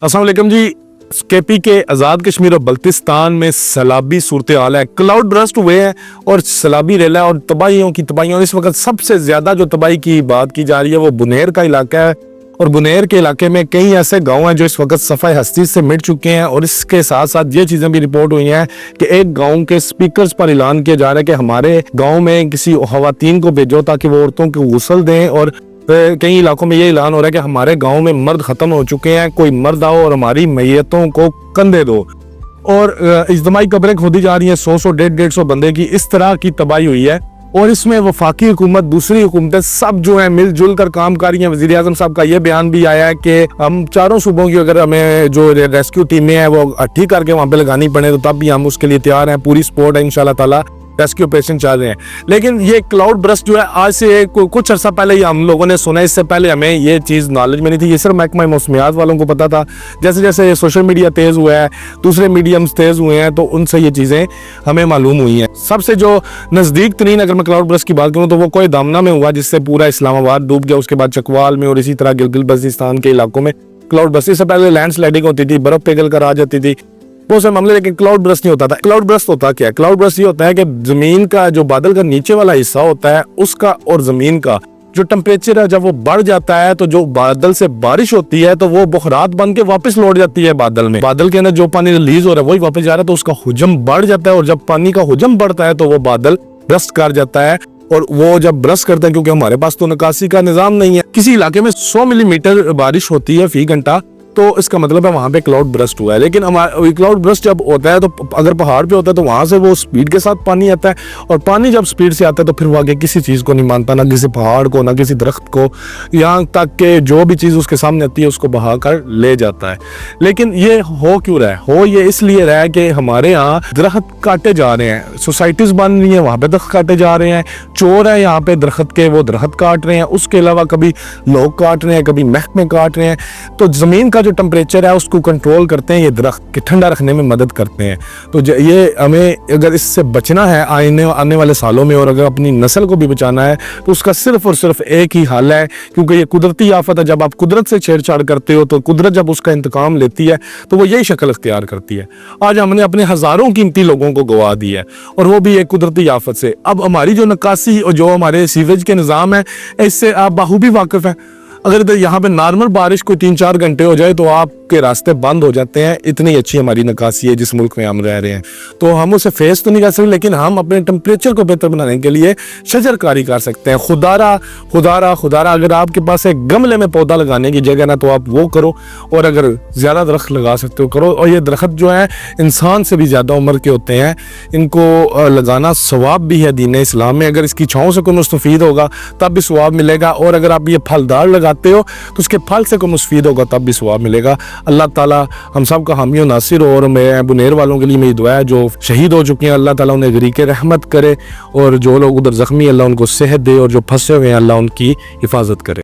अस्सलाम वालेकुम जी। केपी के आज़ाद कश्मीर और बल्तिस्तान में सैलाबी सूरत हाल है। क्लाउड ब्रस्ट हुए हैं और सैलाबी रेला और तबाहियों की तबाहियों। इस वक्त सबसे ज्यादा जो तबाही की बात की जा रही है वो बुनेर का इलाका है और बुनेर के इलाके में कई ऐसे गांव हैं जो इस वक्त सफाई हस्ती से मिट चुके हैं। और इसके साथ साथ ये चीजें भी रिपोर्ट हुई हैं कि एक गांव के स्पीकर्स पर ऐलान किया जा रहा है कि हमारे गांव में किसी खवातीन को भेजो ताकि वो औरतों को गुस्ल दें। और कई इलाकों में ये ऐलान हो रहा है कि हमारे गांव में मर्द खत्म हो चुके हैं, कोई मर्द आओ और हमारी मैयतों को कंधे दो। और इज्तिमाई कब्रें खोदी जा रही हैं, 100 150 बंदे की। इस तरह की तबाही हुई है और इसमें वफाकी हुकूमत, दूसरी हुकूमतें सब जो है मिलजुल कर काम कर रही हैं। वजीर आजम साहब का ये बयान भी आया है कि हम चारों सूबों की अगर हमें जो रेस्क्यू टीमें हैं वो इकट्ठी करके वहां पे लगानी पड़े तो तब भी हम उसके लिए तैयार हैं। पूरी सपोर्ट है, इंशाल्लाह ताला रेस्क्यू ऑपरेशन चल रहे हैं। लेकिन ये क्लाउड ब्रस्ट जो है आज से कुछ अर्सा पहले ही हम लोगों ने सुना। इससे पहले हमें ये चीज़ नॉलेज में नहीं थी। ये सिर्फ महकमा मौसमियात वालों को पता था। जैसे जैसे सोशल मीडिया तेज़ हुआ है, दूसरे मीडियम्स तेज़ हुए हैं, तो उनसे ये चीज़ें हमें मालूम हुई हैं। सबसे जो नज़दीक तरीन अगर मैं क्लाउड ब्रस्ट की बात करूँ तो वो कोई दामना में हुआ जिससे पूरा इस्लामाबाद डूब गया। उसके बाद चकवाल में और इसी तरह गिलगित बल्तिस्तान के इलाकों में क्लाउड ब्रस्ट। इससे पहले लैंड स्लाइडिंग होती थी, बर्फ पिघल कर आ जाती थी, बहुत से मामले। लेकिन क्लाउड ब्रस्ट नहीं होता था। क्लाउड ब्रस्ट होता क्या है? क्लाउड ब्रस्ट ये होता है कि जमीन का जो बादल का नीचे वाला हिस्सा होता है उसका और जमीन का जो टेम्परेचर है जब वो बढ़ जाता है तो जो बादल से बारिश होती है तो वो बुखरात बन के वापस लौट जाती है बादल में। बादल के अंदर जो पानी रिलीज हो रहा है वही वापस जा रहा है तो उसका हुजम बढ़ जाता है। और जब पानी का हुजम बढ़ता है तो वो बादल ब्रस्ट कर जाता है। और वो जब ब्रस्ट करता है, क्योंकि हमारे पास तो निकासी का निजाम नहीं है, किसी इलाके में 100 मिलीमीटर बारिश होती है फी घंटा, तो इसका मतलब है वहां पे क्लाउड ब्रस्ट हुआ है। लेकिन हमारा क्लाउड ब्रस्ट जब होता है तो अगर पहाड़ पे होता है तो वहां से वो स्पीड के साथ पानी आता है। और पानी जब स्पीड से आता है तो फिर वो आगे किसी चीज को नहीं मानता, ना किसी पहाड़ को, ना किसी दरख्त को, यहाँ तक कि जो भी चीज उसके सामने आती है उसको बहा कर ले जाता है। लेकिन ये हो क्यों रहा है? हो ये इसलिए रहा है कि हमारे यहाँ दरख्त काटे जा रहे हैं, सोसाइटीज बन रही है, वहां पे दरख्त काटे जा रहे हैं, चोर है यहाँ पे दरख्त के, वो दरख्त काट रहे हैं। उसके अलावा कभी लोग काट रहे हैं, कभी महकमे काट रहे हैं। तो जमीन का जो टेम्परेचर है उसको कंट्रोल करते हैं ये दरख्त के, ठंडा रखने में मदद करते हैं। तो ये हमें अगर इससे बचना है आने वाले सालों में और अगर अपनी नस्ल को भी बचाना है तो उसका सिर्फ और सिर्फ एक ही हल है, क्योंकि ये कुदरती आफत है। जब आप कुदरत से छेड़छाड़ करते हो तो कुदरत जब उसका इंतकाम लेती है तो वो यही शक्ल इख्तियार करती है। आज हमने अपने हजारों कीमती लोगों को गवा दिया है और वो भी एक कुदरती आफत से। अब हमारी जो निकासी और जो हमारे सीवेज के निज़ाम है इससे आप बाखूबी वाकिफ है। अगर इधर यहाँ पे नॉर्मल बारिश कोई 3-4 घंटे हो जाए तो आपके रास्ते बंद हो जाते हैं। इतनी अच्छी हमारी निकासी है जिस मुल्क में हम रह रहे हैं। तो हम उसे फेस तो नहीं कर सकते, लेकिन हम अपने टेम्परेचर को बेहतर बनाने के लिए शजरकारी कर सकते हैं। खुदारा अगर आपके पास एक गमले में पौधा लगाने की जगह ना तो आप वो करो, और अगर ज्यादा दरख्त लगा सकते हो करो। और ये दरख्त जो है इंसान से भी ज्यादा उम्र के होते हैं, इनको लगाना सवाब भी है दीन इस्लाम में। अगर इसकी छाँव से कोई मुस्तफीद होगा तब भी सवाब मिलेगा, और अगर आप ये फलदार लगाते हो तो उसके फल से कोई मुस्तफीद होगा तब भी सवाब मिलेगा। अल्लाह ताला हम सब का हामी और नासिर हो। और मैं बुनेर वालों के लिए मेरी दुआ है जो शहीद हो चुके हैं, अल्लाह ताला उन्हें गरीके रहमत करे, और जो लोग उधर जख्मी अल्लाह उनको सेहत दे, और जो फंसे हुए हैं अल्लाह उनकी हिफाजत करे।